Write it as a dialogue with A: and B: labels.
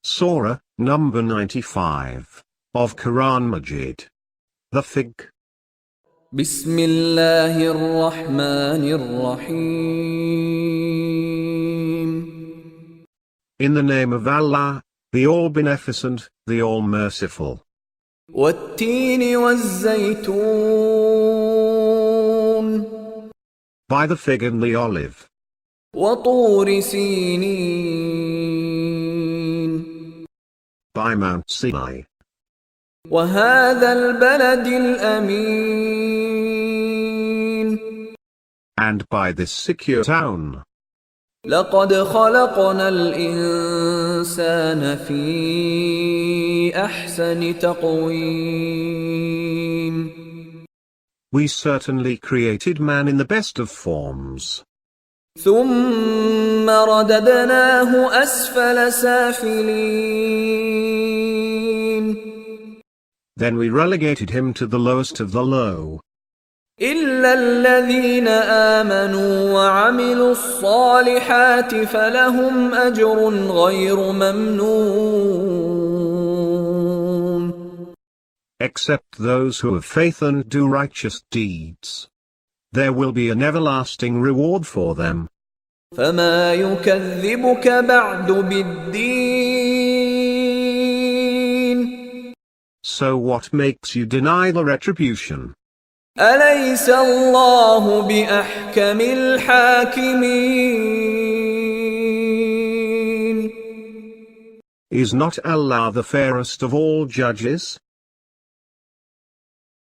A: Surah, number 95, of Quran Majeed. The Fig.
B: Bismillahir Rahmanir Rahim.
A: In the name of Allah, the All-Beneficent, the All-Merciful.
B: Wat-tini waz-zaytun.
A: By the fig and the olive.
B: Wa-turi sinin.
A: By Mount Sinai.
B: وهذا البلد الأمين.
A: And by this secure town.
B: لقد خلقنا الإنسان في أحسن تقويم.
A: We certainly created man in the best of forms.
B: ثم رددناه أسفل سافلين.
A: Then we relegated him to the lowest of the low.
B: إلا الذين آمنوا وعملوا الصالحات فلهم أجر غير ممنون.
A: Except those who have faith and do righteous deeds. There will be an everlasting reward for them.
B: فما يكذبك بعد بالدين.
A: So what makes you deny the retribution?
B: أليس الله بأحكم الحاكمين.
A: Is not Allah the fairest of all judges?